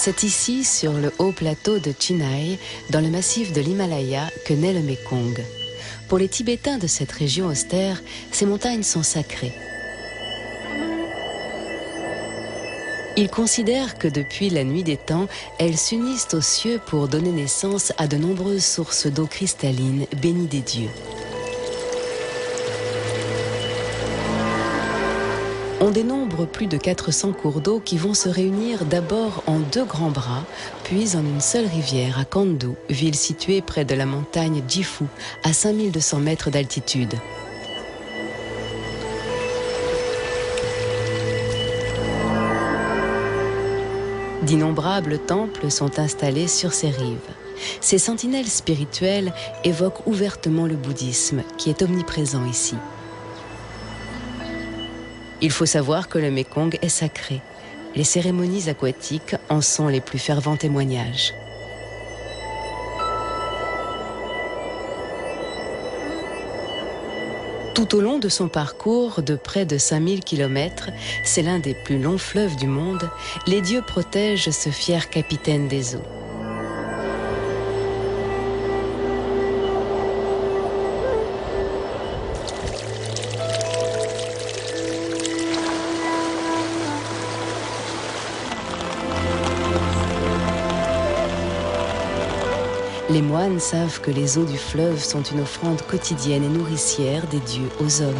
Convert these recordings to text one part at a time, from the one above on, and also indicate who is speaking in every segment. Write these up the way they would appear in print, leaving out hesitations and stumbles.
Speaker 1: C'est ici, sur le haut plateau de Chinhae, dans le massif de l'Himalaya, que naît le Mékong. Pour les Tibétains de cette région austère, ces montagnes sont sacrées. Ils considèrent que depuis la nuit des temps, elles s'unissent aux cieux pour donner naissance à de nombreuses sources d'eau cristalline bénies des dieux. On dénombre plus de 400 cours d'eau qui vont se réunir d'abord en 2 grands bras, puis en une seule rivière à Kandu, ville située près de la montagne Jifu, à 5200 mètres d'altitude. D'innombrables temples sont installés sur ces rives. Ces sentinelles spirituelles évoquent ouvertement le bouddhisme, qui est omniprésent ici. Il faut savoir que le Mékong est sacré. Les cérémonies aquatiques en sont les plus fervents témoignages. Tout au long de son parcours de près de 5000 km, c'est l'un des plus longs fleuves du monde, les dieux protègent ce fier capitaine des eaux. Les moines savent que les eaux du fleuve sont une offrande quotidienne et nourricière des dieux aux hommes.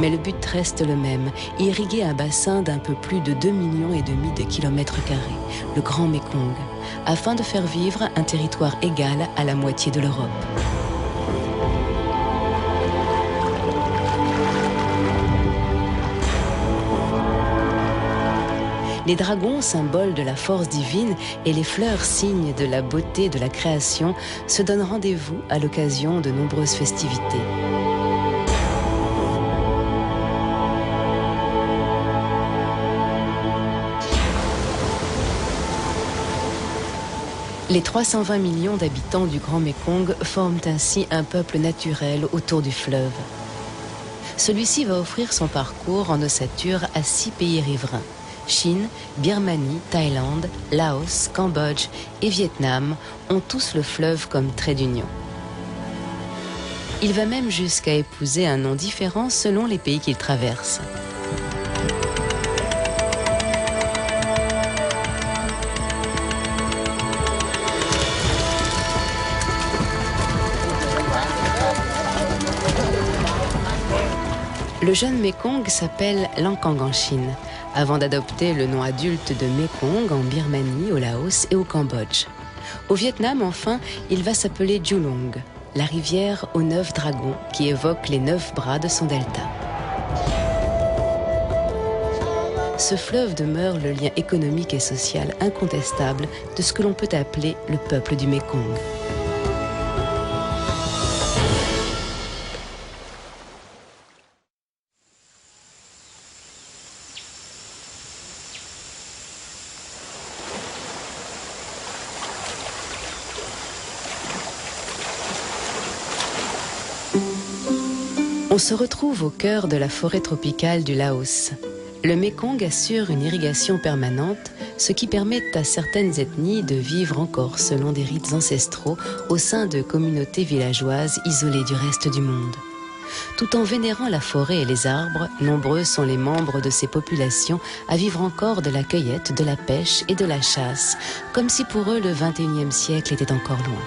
Speaker 1: Mais le but reste le même, irriguer un bassin d'un peu plus de 2,5 millions de kilomètres carrés, le Grand Mékong, afin de faire vivre un territoire égal à la moitié de l'Europe. Les dragons, symboles de la force divine, et les fleurs, signes de la beauté de la création, se donnent rendez-vous à l'occasion de nombreuses festivités. Les 320 millions d'habitants du Grand Mékong forment ainsi un peuple naturel autour du fleuve. Celui-ci va offrir son parcours en ossature à 6 pays riverains. Chine, Birmanie, Thaïlande, Laos, Cambodge et Vietnam ont tous le fleuve comme trait d'union. Il va même jusqu'à épouser un nom différent selon les pays qu'il traverse. Le jeune Mékong s'appelle Lankang en Chine, avant d'adopter le nom adulte de Mékong en Birmanie, au Laos et au Cambodge. Au Vietnam, enfin, il va s'appeler Julong, la rivière aux 9 dragons qui évoque les 9 bras de son delta. Ce fleuve demeure le lien économique et social incontestable de ce que l'on peut appeler le peuple du Mékong. On se retrouve au cœur de la forêt tropicale du Laos. Le Mékong assure une irrigation permanente, ce qui permet à certaines ethnies de vivre encore selon des rites ancestraux au sein de communautés villageoises isolées du reste du monde. Tout en vénérant la forêt et les arbres, nombreux sont les membres de ces populations à vivre encore de la cueillette, de la pêche et de la chasse, comme si pour eux le XXIe siècle était encore loin.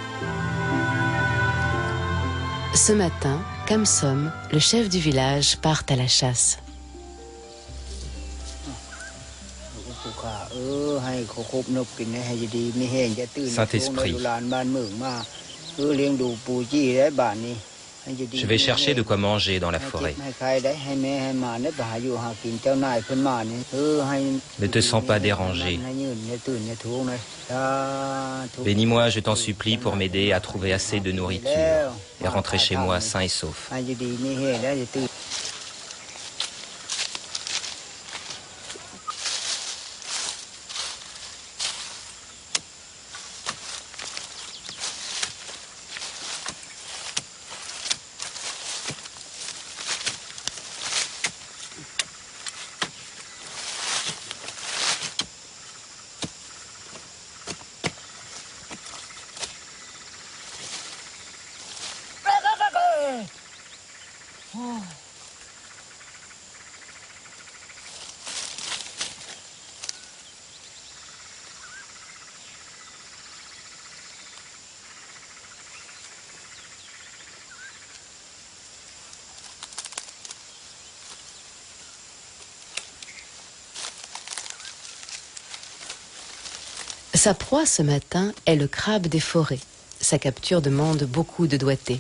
Speaker 1: Ce matin, Kamsom, le chef du village, part à la chasse.
Speaker 2: Saint-Esprit, je vais chercher de quoi manger dans la forêt. Ne te sens pas dérangé. Bénis-moi, je t'en supplie, pour m'aider à trouver assez de nourriture et rentrer chez moi sain et sauf.
Speaker 1: Sa proie ce matin est le crabe des forêts. Sa capture demande beaucoup de doigté.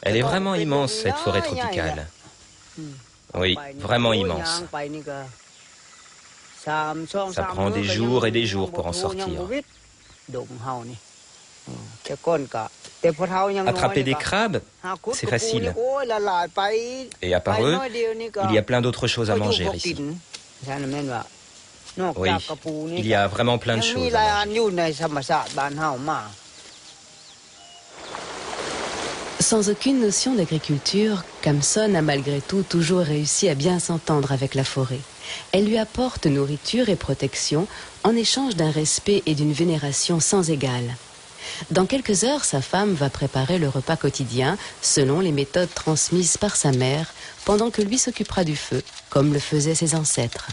Speaker 2: Elle est vraiment immense, cette forêt tropicale. Oui, vraiment immense. Ça prend des jours et des jours pour en sortir. Attraper des crabes, c'est facile. Et à part eux, il y a plein d'autres choses à manger ici. Oui, il y a vraiment plein de choses à manger.
Speaker 1: Sans aucune notion d'agriculture, Kamson a malgré tout toujours réussi à bien s'entendre avec la forêt. Elle lui apporte nourriture et protection en échange d'un respect et d'une vénération sans égale. Dans quelques heures, sa femme va préparer le repas quotidien selon les méthodes transmises par sa mère, pendant que lui s'occupera du feu, comme le faisaient ses ancêtres.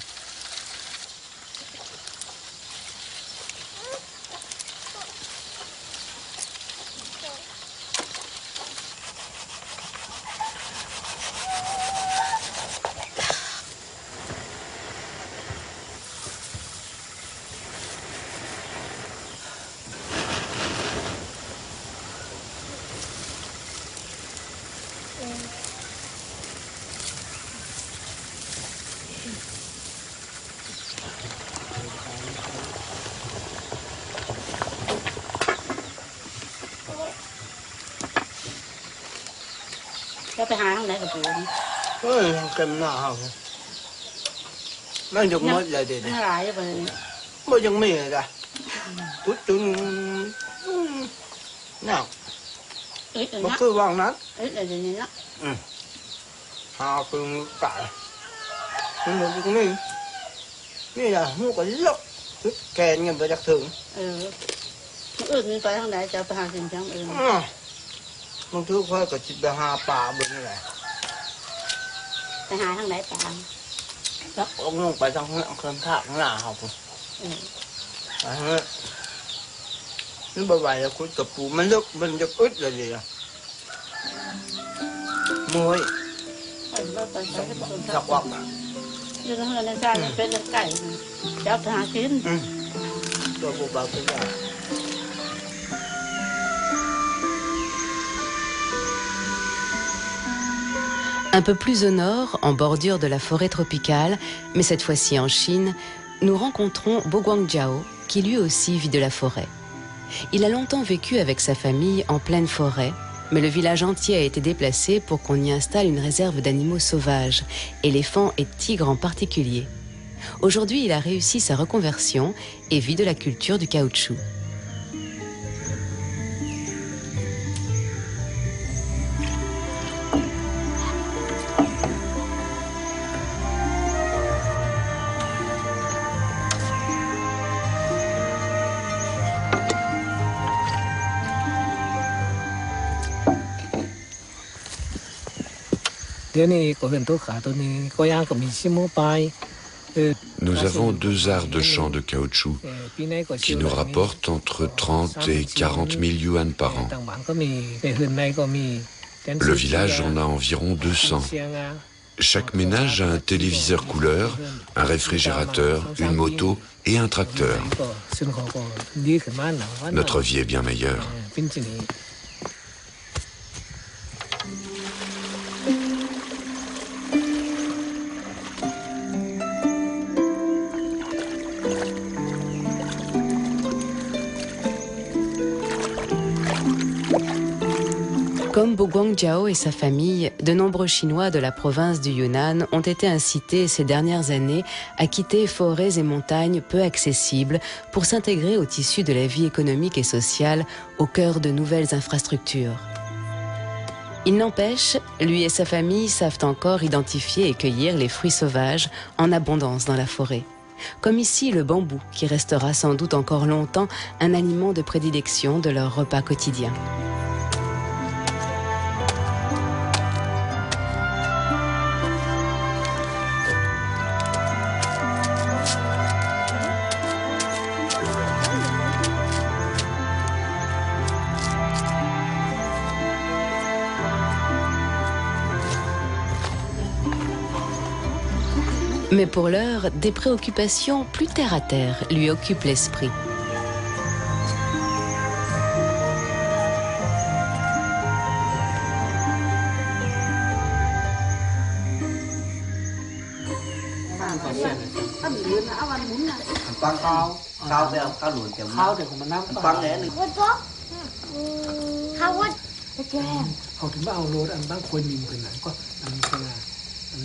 Speaker 1: Un peu plus au nord, en bordure de la forêt tropicale, mais cette fois-ci en Chine, nous rencontrons Bo Guangjiao, qui lui aussi vit de la forêt. Il a longtemps vécu avec sa famille en pleine forêt, mais le village entier a été déplacé pour qu'on y installe une réserve d'animaux sauvages, éléphants et tigres en particulier. Aujourd'hui, il a réussi sa reconversion et vit de la culture du caoutchouc.
Speaker 3: Nous avons 2 arts de champ de caoutchouc qui nous rapportent entre 30 et 40 000 yuan par an. Le village en a environ 200. Chaque ménage a un téléviseur couleur, un réfrigérateur, une moto et un tracteur. Notre vie est bien meilleure.
Speaker 1: Comme Bo Guangjiao et sa famille, de nombreux Chinois de la province du Yunnan ont été incités ces dernières années à quitter forêts et montagnes peu accessibles pour s'intégrer au tissu de la vie économique et sociale au cœur de nouvelles infrastructures. Il n'empêche, lui et sa famille savent encore identifier et cueillir les fruits sauvages en abondance dans la forêt. Comme ici le bambou, qui restera sans doute encore longtemps un aliment de prédilection de leur repas quotidien. Mais pour l'heure, des préoccupations plus terre-à-terre lui occupent l'esprit.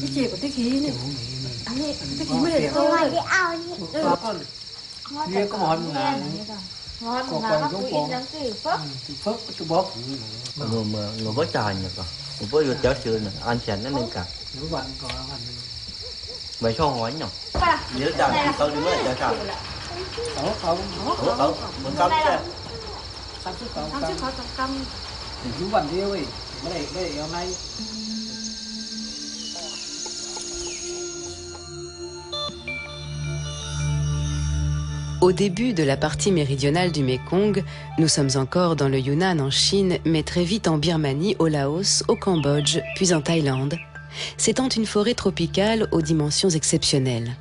Speaker 4: Cái chìa của Tích Khí này. Tích Khí mới để tôi.
Speaker 5: Nghe có món là
Speaker 4: ngon mà bác quý lắm từ phớp.
Speaker 5: từ phớp từ bóp.
Speaker 6: Người bó tròn nhỉ con. Người bó vô cháo sườn này, ăn chén nó lên cả.
Speaker 5: Nếu bạn có bạn
Speaker 6: Mày cho hỏi nhỉ? Nhớ chào thì câu đứng lại cho chào.
Speaker 5: không.
Speaker 6: Một cắm chứ.
Speaker 5: Sắp sức không.
Speaker 4: Không chứ có căm.
Speaker 5: Thì chú bạn yêu ấy. Đây hôm nay.
Speaker 1: Au début de la partie méridionale du Mékong, nous sommes encore dans le Yunnan en Chine, mais très vite en Birmanie, au Laos, au Cambodge, puis en Thaïlande, s'étend une forêt tropicale aux dimensions exceptionnelles.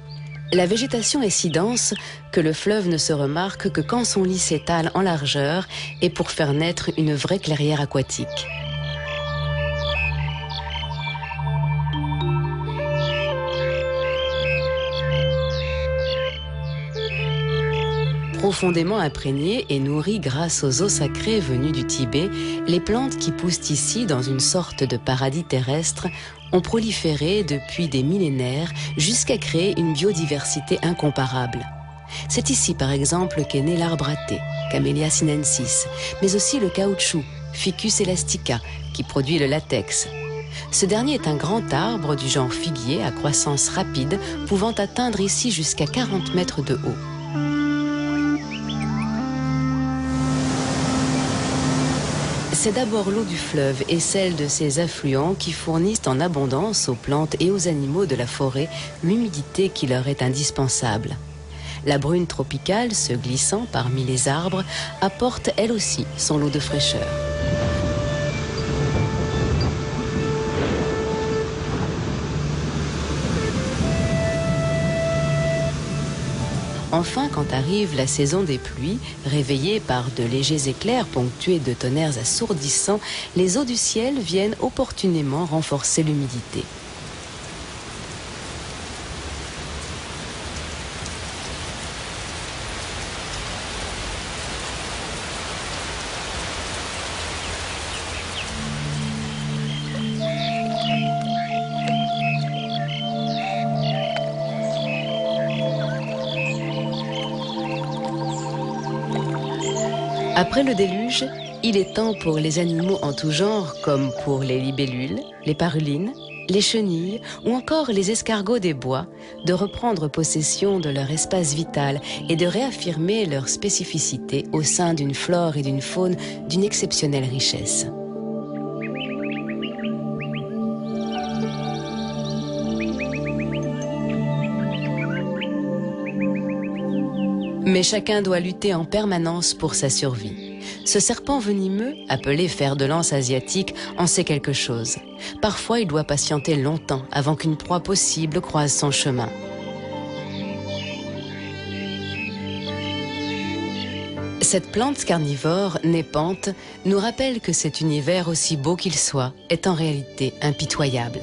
Speaker 1: La végétation est si dense que le fleuve ne se remarque que quand son lit s'étale en largeur et pour faire naître une vraie clairière aquatique. Profondément imprégnées et nourries grâce aux eaux sacrées venues du Tibet, les plantes qui poussent ici dans une sorte de paradis terrestre ont proliféré depuis des millénaires jusqu'à créer une biodiversité incomparable. C'est ici par exemple qu'est né l'arbre à thé, Camellia sinensis, mais aussi le caoutchouc, Ficus elastica, qui produit le latex. Ce dernier est un grand arbre du genre figuier à croissance rapide, pouvant atteindre ici jusqu'à 40 mètres de haut. C'est d'abord l'eau du fleuve et celle de ses affluents qui fournissent en abondance aux plantes et aux animaux de la forêt l'humidité qui leur est indispensable. La brune tropicale, se glissant parmi les arbres, apporte elle aussi son lot de fraîcheur. Enfin, quand arrive la saison des pluies, réveillées par de légers éclairs ponctués de tonnerres assourdissants, les eaux du ciel viennent opportunément renforcer l'humidité. Après le déluge, il est temps pour les animaux en tout genre, comme pour les libellules, les parulines, les chenilles ou encore les escargots des bois, de reprendre possession de leur espace vital et de réaffirmer leur spécificité au sein d'une flore et d'une faune d'une exceptionnelle richesse. Mais chacun doit lutter en permanence pour sa survie. Ce serpent venimeux, appelé fer de lance asiatique, en sait quelque chose. Parfois, il doit patienter longtemps avant qu'une proie possible croise son chemin. Cette plante carnivore, népante, nous rappelle que cet univers, aussi beau qu'il soit, est en réalité impitoyable.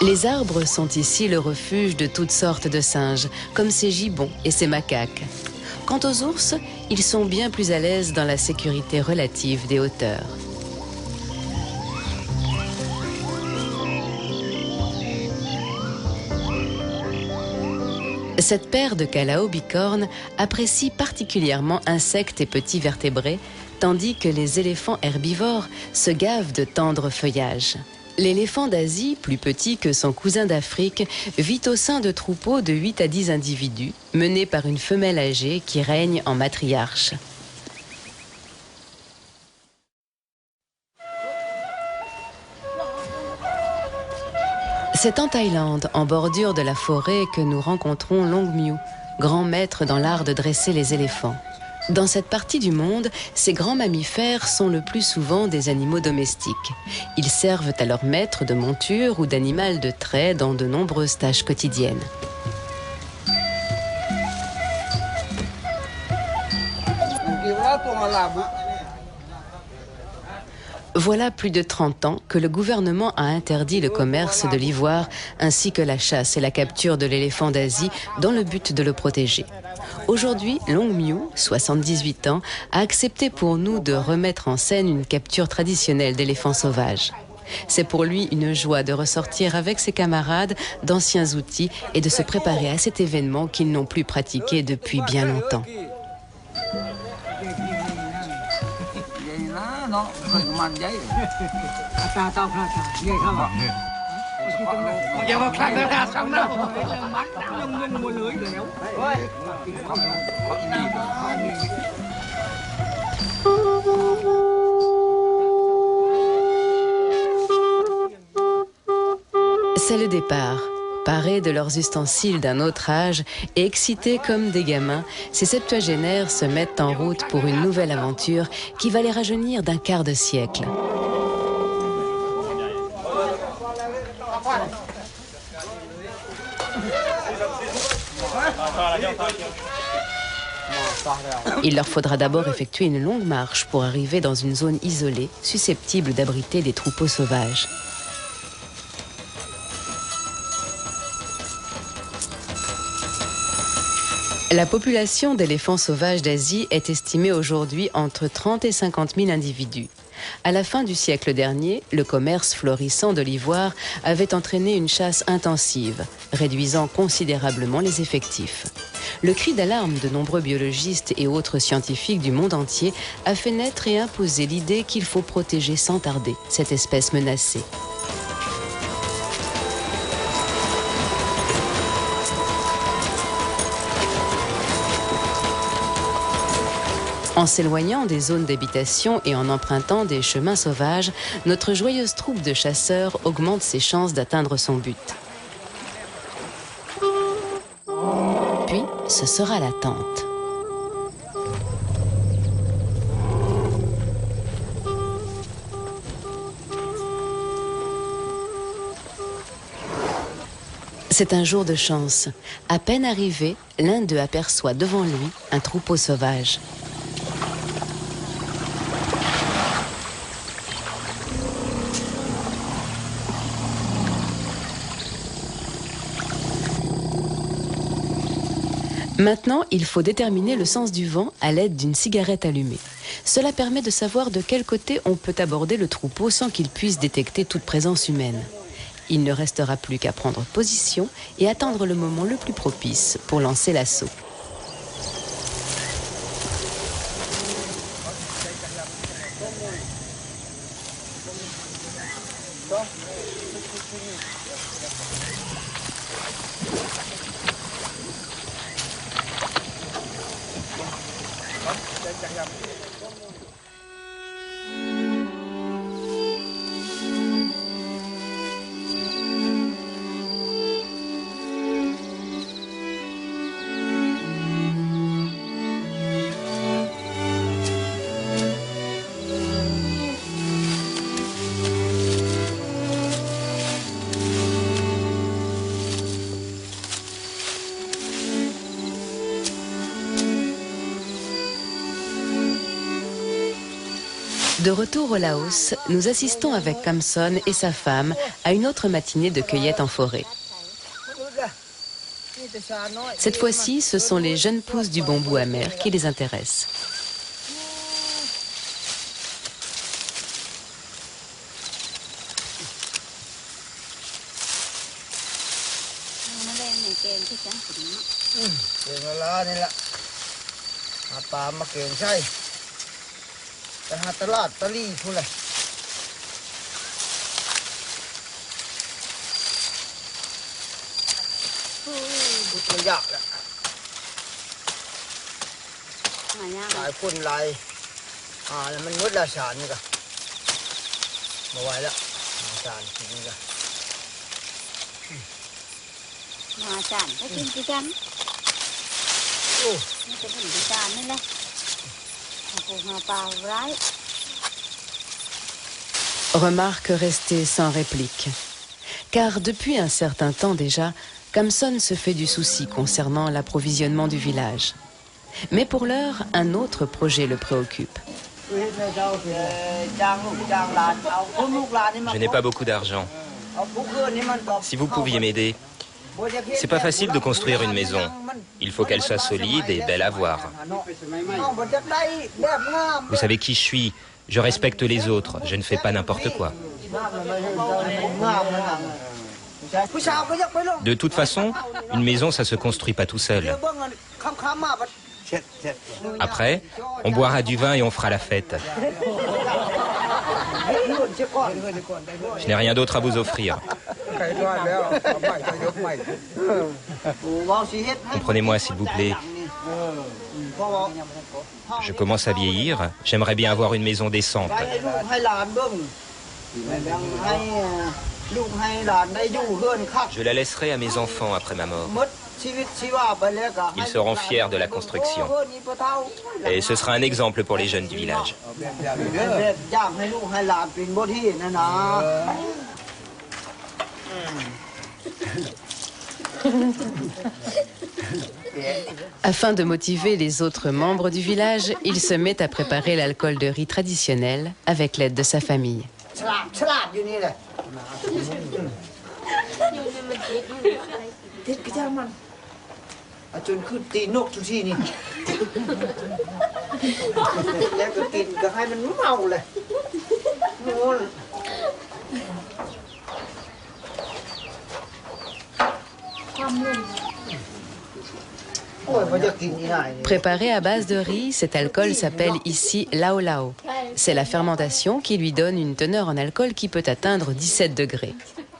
Speaker 1: Les arbres sont ici le refuge de toutes sortes de singes, comme ces gibbons et ces macaques. Quant aux ours, ils sont bien plus à l'aise dans la sécurité relative des hauteurs. Cette paire de Calaobicornes apprécie particulièrement insectes et petits vertébrés, tandis que les éléphants herbivores se gavent de tendres feuillages. L'éléphant d'Asie, plus petit que son cousin d'Afrique, vit au sein de troupeaux de 8 à 10 individus, menés par une femelle âgée qui règne en matriarche. C'est en Thaïlande, en bordure de la forêt, que nous rencontrons Long Miu, grand maître dans l'art de dresser les éléphants. Dans cette partie du monde, ces grands mammifères sont le plus souvent des animaux domestiques. Ils servent à leur maître de monture ou d'animal de trait dans de nombreuses tâches quotidiennes. Voilà plus de 30 ans que le gouvernement a interdit le commerce de l'ivoire ainsi que la chasse et la capture de l'éléphant d'Asie dans le but de le protéger. Aujourd'hui, Long Miu, 78 ans, a accepté pour nous de remettre en scène une capture traditionnelle d'éléphants sauvages. C'est pour lui une joie de ressortir avec ses camarades d'anciens outils et de se préparer à cet événement qu'ils n'ont plus pratiqué depuis bien longtemps. C'est le départ. Parés de leurs ustensiles d'un autre âge et excités comme des gamins, ces septuagénaires se mettent en route pour une nouvelle aventure qui va les rajeunir d'un quart de siècle. Il leur faudra d'abord effectuer une longue marche pour arriver dans une zone isolée, susceptible d'abriter des troupeaux sauvages. La population d'éléphants sauvages d'Asie est estimée aujourd'hui entre 30 et 50 000 individus. À la fin du siècle dernier, le commerce florissant de l'ivoire avait entraîné une chasse intensive, réduisant considérablement les effectifs. Le cri d'alarme de nombreux biologistes et autres scientifiques du monde entier a fait naître et imposer l'idée qu'il faut protéger sans tarder cette espèce menacée. En s'éloignant des zones d'habitation et en empruntant des chemins sauvages, notre joyeuse troupe de chasseurs augmente ses chances d'atteindre son but. Puis, ce sera l'attente. C'est un jour de chance. À peine arrivé, l'un d'eux aperçoit devant lui un troupeau sauvage. Maintenant, il faut déterminer le sens du vent à l'aide d'une cigarette allumée. Cela permet de savoir de quel côté on peut aborder le troupeau sans qu'il puisse détecter toute présence humaine. Il ne restera plus qu'à prendre position et attendre le moment le plus propice pour lancer l'assaut. De retour au Laos, nous assistons avec Kamson et sa femme à une autre matinée de cueillette en forêt. Cette fois-ci, ce sont les jeunes pousses du bambou amer qui les intéressent. Remarque restée sans réplique. Car depuis un certain temps déjà, Kamson se fait du souci concernant l'approvisionnement du village. Mais pour l'heure, un autre projet le préoccupe.
Speaker 2: Je n'ai pas beaucoup d'argent. Si vous pouviez m'aider, c'est pas facile de construire une maison. Il faut qu'elle soit solide et belle à voir. Vous savez qui je suis. Je respecte les autres. Je ne fais pas n'importe quoi. De toute façon, une maison, ça se construit pas tout seul. Après, on boira du vin et on fera la fête. Je n'ai rien d'autre à vous offrir. Comprenez-moi, s'il vous plaît. Je commence à vieillir. J'aimerais bien avoir une maison décente. Je la laisserai à mes enfants après ma mort. Ils seront fiers de la construction. Et ce sera un exemple pour les jeunes du village.
Speaker 1: Afin de motiver les autres membres du village, il se met à préparer l'alcool de riz traditionnel avec l'aide de sa famille. Préparé à base de riz, cet alcool s'appelle ici lao lao. C'est la fermentation qui lui donne une teneur en alcool qui peut atteindre 17 degrés.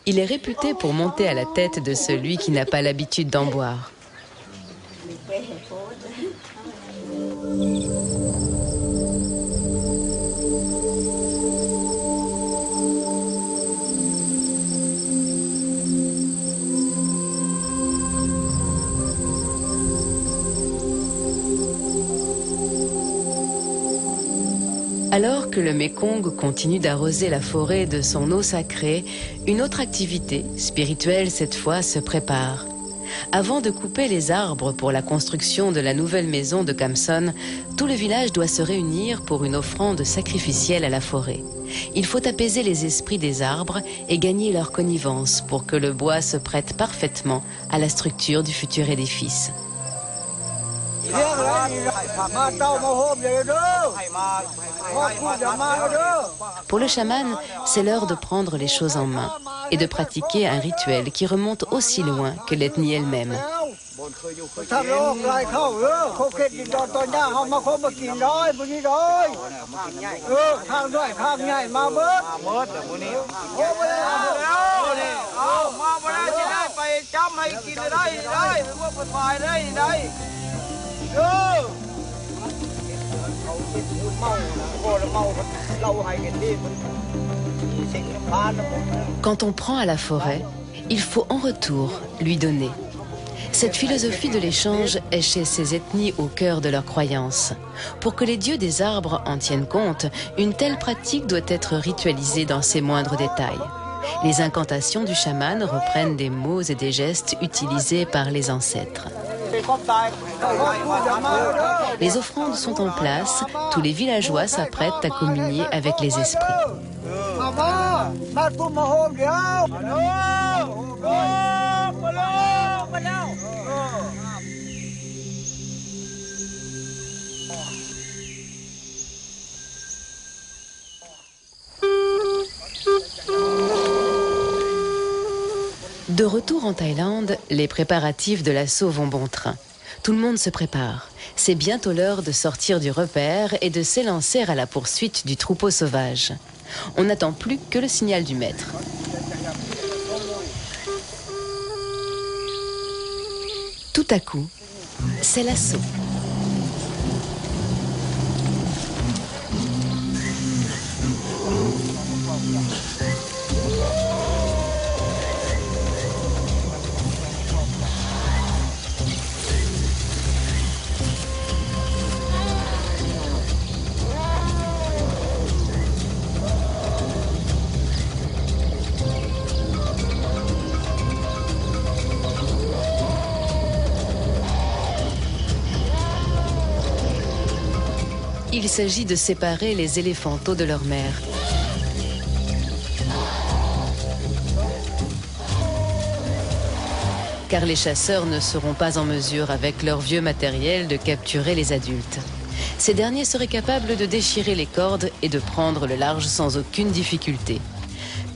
Speaker 1: Il est réputé pour monter à la tête de celui qui n'a pas l'habitude d'en boire. Alors que le Mékong continue d'arroser la forêt de son eau sacrée, une autre activité, spirituelle cette fois, se prépare. Avant de couper les arbres pour la construction de la nouvelle maison de Kamson, tout le village doit se réunir pour une offrande sacrificielle à la forêt. Il faut apaiser les esprits des arbres et gagner leur connivence pour que le bois se prête parfaitement à la structure du futur édifice. Pour le chaman, c'est l'heure de prendre les choses en main et de pratiquer un rituel qui remonte aussi loin que l'ethnie elle-même. Quand on prend à la forêt, il faut en retour lui donner. Cette philosophie de l'échange est chez ces ethnies au cœur de leurs croyances. Pour que les dieux des arbres en tiennent compte, une telle pratique doit être ritualisée dans ses moindres détails. Les incantations du chaman reprennent des mots et des gestes utilisés par les ancêtres. Les offrandes sont en place, tous les villageois s'apprêtent à communier avec les esprits. De retour en Thaïlande, les préparatifs de l'assaut vont bon train. Tout le monde se prépare. C'est bientôt l'heure de sortir du repère et de s'élancer à la poursuite du troupeau sauvage. On n'attend plus que le signal du maître. Tout à coup, c'est l'assaut. Il s'agit de séparer les éléphantaux de leur mère. Car les chasseurs ne seront pas en mesure, avec leur vieux matériel, de capturer les adultes. Ces derniers seraient capables de déchirer les cordes et de prendre le large sans aucune difficulté.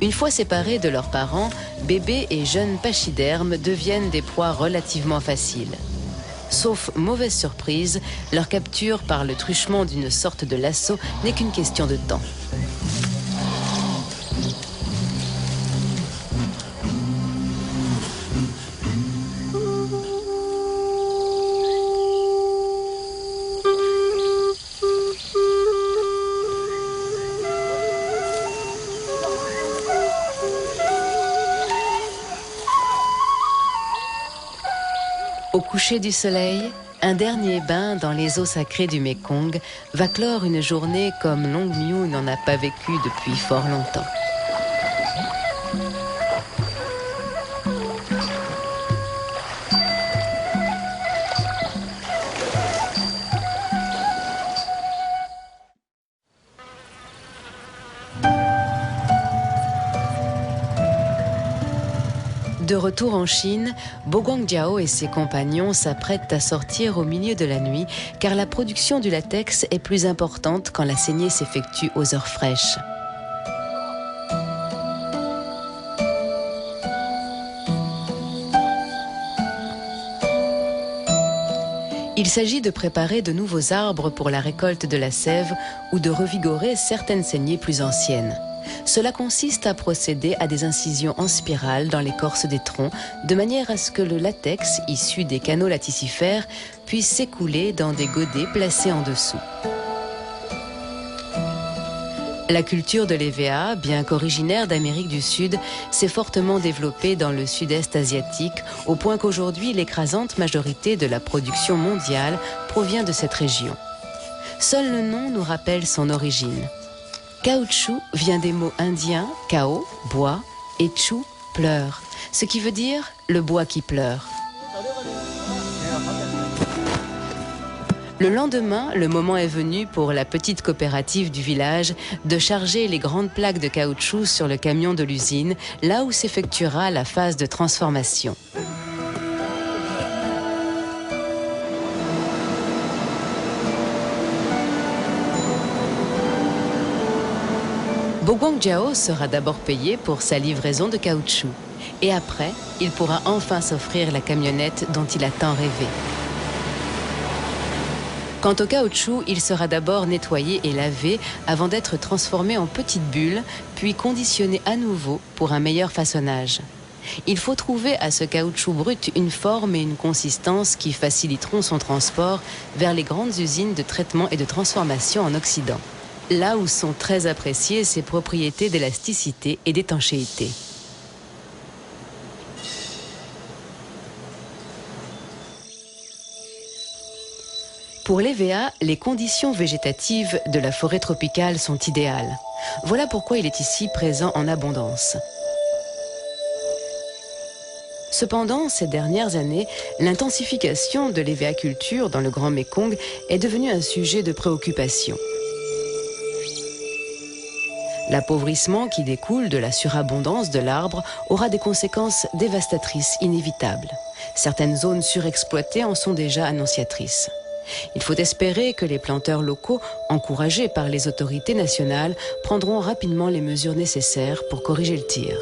Speaker 1: Une fois séparés de leurs parents, bébés et jeunes pachydermes deviennent des proies relativement faciles. Sauf mauvaise surprise, leur capture par le truchement d'une sorte de lasso n'est qu'une question de temps. Au coucher du soleil, un dernier bain dans les eaux sacrées du Mékong va clore une journée comme Long Miu n'en a pas vécu depuis fort longtemps. De retour en Chine, Bo Guangjiao et ses compagnons s'apprêtent à sortir au milieu de la nuit car la production du latex est plus importante quand la saignée s'effectue aux heures fraîches. Il s'agit de préparer de nouveaux arbres pour la récolte de la sève ou de revigorer certaines saignées plus anciennes. Cela consiste à procéder à des incisions en spirale dans l'écorce des troncs, de manière à ce que le latex, issu des canaux laticifères, puisse s'écouler dans des godets placés en dessous. La culture de l'EVA, bien qu'originaire d'Amérique du Sud, s'est fortement développée dans le sud-est asiatique, au point qu'aujourd'hui l'écrasante majorité de la production mondiale provient de cette région. Seul le nom nous rappelle son origine. Caoutchouc vient des mots indiens cao, bois, et chu, pleur, ce qui veut dire le bois qui pleure. Le lendemain, le moment est venu pour la petite coopérative du village de charger les grandes plaques de caoutchouc sur le camion de l'usine, là où s'effectuera la phase de transformation. Bo Guangjiao sera d'abord payé pour sa livraison de caoutchouc. Et après, il pourra enfin s'offrir la camionnette dont il a tant rêvé. Quant au caoutchouc, il sera d'abord nettoyé et lavé avant d'être transformé en petites bulles, puis conditionné à nouveau pour un meilleur façonnage. Il faut trouver à ce caoutchouc brut une forme et une consistance qui faciliteront son transport vers les grandes usines de traitement et de transformation en Occident, là où sont très appréciées ses propriétés d'élasticité et d'étanchéité. Pour l'EVA, les conditions végétatives de la forêt tropicale sont idéales. Voilà pourquoi il est ici présent en abondance. Cependant, ces dernières années, l'intensification de l'EVA-culture dans le Grand Mékong est devenue un sujet de préoccupation. L'appauvrissement qui découle de la surabondance de l'arbre aura des conséquences dévastatrices inévitables. Certaines zones surexploitées en sont déjà annonciatrices. Il faut espérer que les planteurs locaux, encouragés par les autorités nationales, prendront rapidement les mesures nécessaires pour corriger le tir.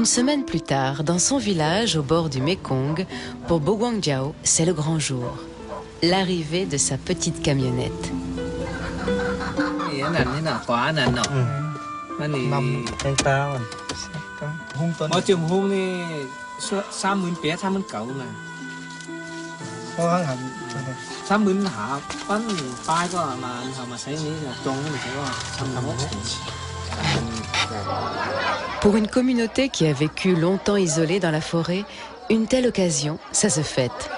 Speaker 1: Une semaine plus tard, dans son village au bord du Mekong, pour Bo Guangjiao, c'est le grand jour. L'arrivée de sa petite camionnette. Pour une communauté qui a vécu longtemps isolée dans la forêt, une telle occasion, ça se fête.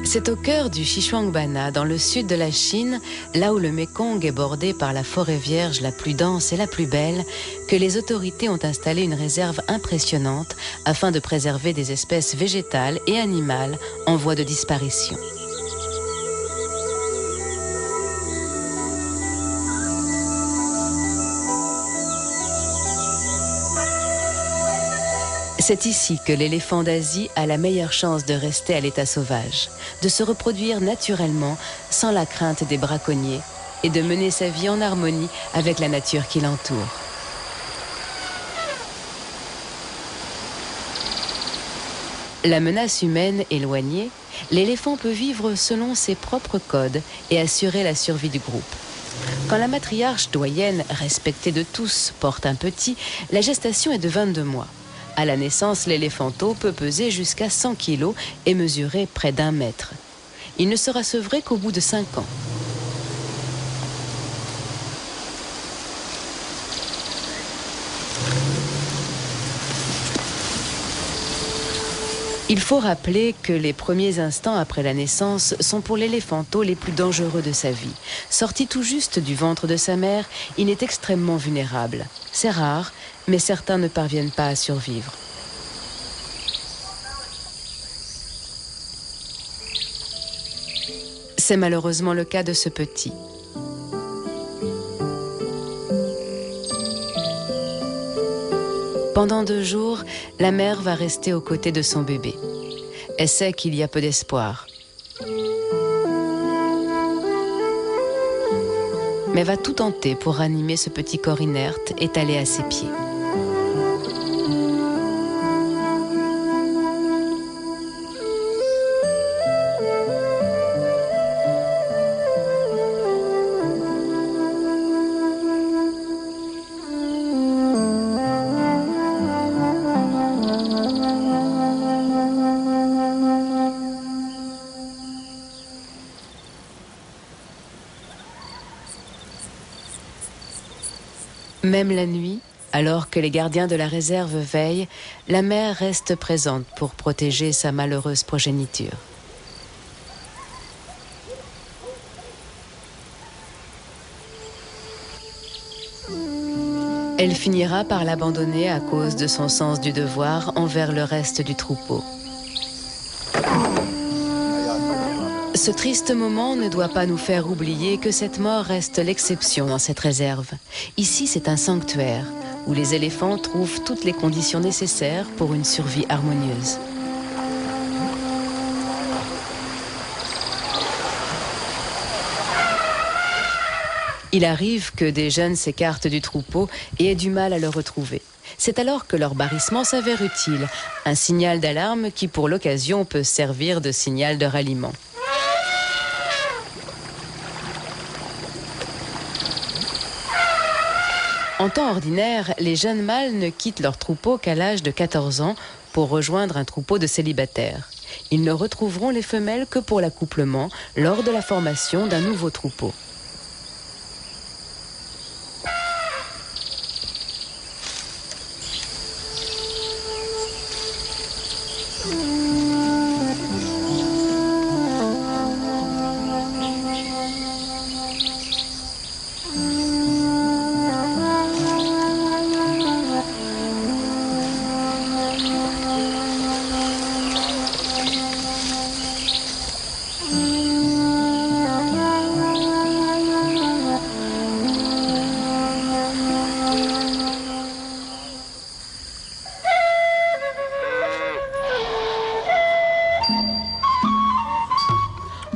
Speaker 1: C'est au cœur du Xishuangbanna, dans le sud de la Chine, là où le Mekong est bordé par la forêt vierge la plus dense et la plus belle, que les autorités ont installé une réserve impressionnante afin de préserver des espèces végétales et animales en voie de disparition. C'est ici que l'éléphant d'Asie a la meilleure chance de rester à l'état sauvage, de se reproduire naturellement sans la crainte des braconniers et de mener sa vie en harmonie avec la nature qui l'entoure. La menace humaine éloignée, l'éléphant peut vivre selon ses propres codes et assurer la survie du groupe. Quand la matriarche doyenne, respectée de tous, porte un petit, la gestation est de 22 mois. À la naissance, l'éléphanteau peut peser jusqu'à 100 kg et mesurer près d'1 mètre. Il ne sera sevré qu'au bout de 5 ans. Il faut rappeler que les premiers instants après la naissance sont pour l'éléphanteau les plus dangereux de sa vie. Sorti tout juste du ventre de sa mère, il est extrêmement vulnérable. C'est rare, mais certains ne parviennent pas à survivre. C'est malheureusement le cas de ce petit. Pendant 2 jours, la mère va rester aux côtés de son bébé. Elle sait qu'il y a peu d'espoir. Mais va tout tenter pour ranimer ce petit corps inerte étalé à ses pieds. Même la nuit, alors que les gardiens de la réserve veillent, la mère reste présente pour protéger sa malheureuse progéniture. Elle finira par l'abandonner à cause de son sens du devoir envers le reste du troupeau. Ce triste moment ne doit pas nous faire oublier que cette mort reste l'exception dans cette réserve. Ici, c'est un sanctuaire où les éléphants trouvent toutes les conditions nécessaires pour une survie harmonieuse. Il arrive que des jeunes s'écartent du troupeau et aient du mal à le retrouver. C'est alors que leur barrissement s'avère utile, un signal d'alarme qui, pour l'occasion, peut servir de signal de ralliement. En temps ordinaire, les jeunes mâles ne quittent leur troupeau qu'à l'âge de 14 ans pour rejoindre un troupeau de célibataires. Ils ne retrouveront les femelles que pour l'accouplement lors de la formation d'un nouveau troupeau.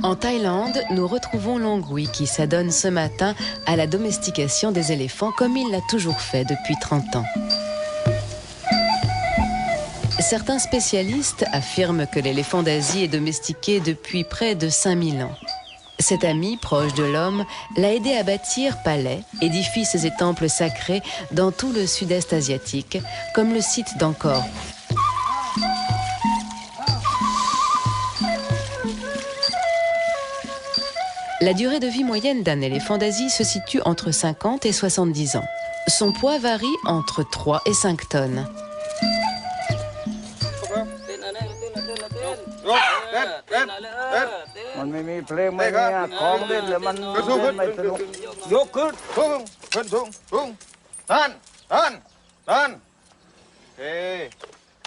Speaker 1: En Thaïlande, nous retrouvons Longwy qui s'adonne ce matin à la domestication des éléphants comme il l'a toujours fait depuis 30 ans. Certains spécialistes affirment que l'éléphant d'Asie est domestiqué depuis près de 5000 ans. Cet ami, proche de l'homme, l'a aidé à bâtir palais, édifices et temples sacrés dans tout le sud-est asiatique, comme le site d'Angkor. La durée de vie moyenne d'un éléphant d'Asie se situe entre 50 et 70 ans. Son poids varie entre 3 et 5 tonnes.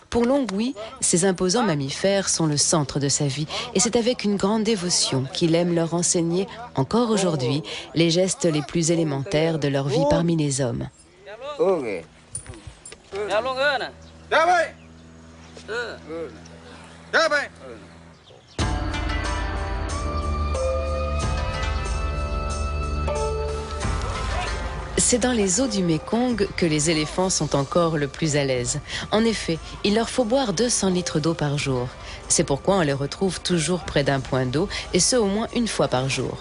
Speaker 1: Pour Longwy, ces imposants mammifères sont le centre de sa vie et c'est avec une grande dévotion qu'il aime leur enseigner, encore aujourd'hui, les gestes les plus élémentaires de leur vie parmi les hommes. C'est dans les eaux du Mékong que les éléphants sont encore le plus à l'aise. En effet, il leur faut boire 200 litres d'eau par jour. C'est pourquoi on les retrouve toujours près d'un point d'eau, et ce au moins une fois par jour.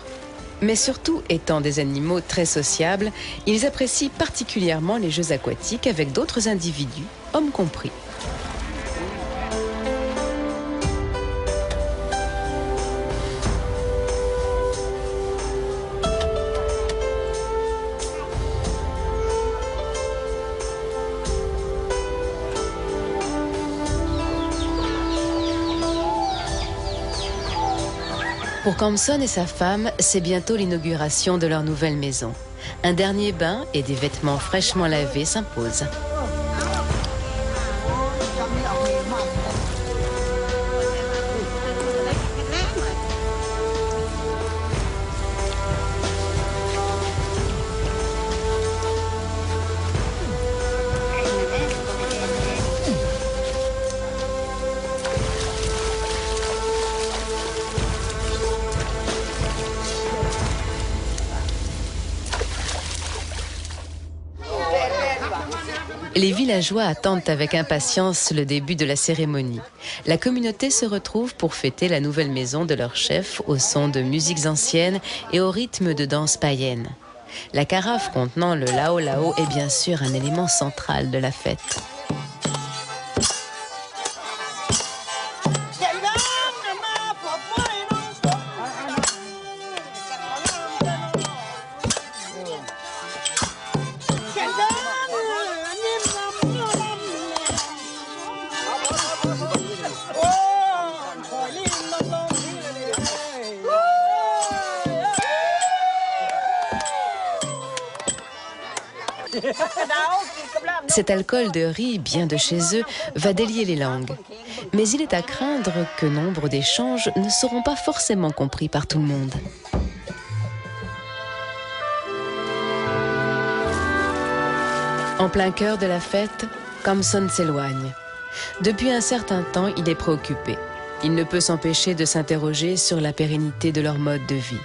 Speaker 1: Mais surtout, étant des animaux très sociables, ils apprécient particulièrement les jeux aquatiques avec d'autres individus, hommes compris. Pour Kamson et sa femme, c'est bientôt l'inauguration de leur nouvelle maison. Un dernier bain et des vêtements fraîchement lavés s'imposent. Les villageois attendent avec impatience le début de la cérémonie. La communauté se retrouve pour fêter la nouvelle maison de leur chef au son de musiques anciennes et au rythme de danses païennes. La carafe contenant le lao lao est bien sûr un élément central de la fête. Cet alcool de riz, bien de chez eux, va délier les langues. Mais il est à craindre que nombre d'échanges ne seront pas forcément compris par tout le monde. En plein cœur de la fête, Kamson s'éloigne. Depuis un certain temps, il est préoccupé. Il ne peut s'empêcher de s'interroger sur la pérennité de leur mode de vie.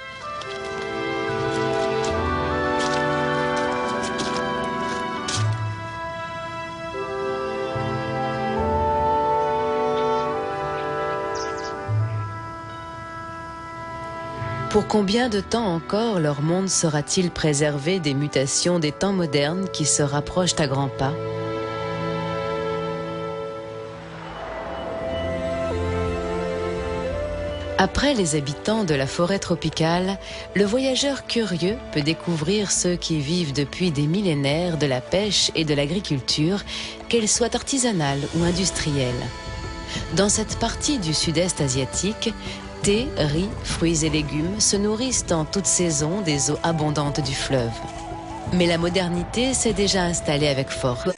Speaker 1: Pour combien de temps encore leur monde sera-t-il préservé des mutations des temps modernes qui se rapprochent à grands pas ? Après les habitants de la forêt tropicale, le voyageur curieux peut découvrir ceux qui vivent depuis des millénaires de la pêche et de l'agriculture, qu'elle soit artisanale ou industrielle. Dans cette partie du sud-est asiatique, thé, riz, fruits et légumes se nourrissent en toute saison des eaux abondantes du fleuve. Mais la modernité s'est déjà installée avec force.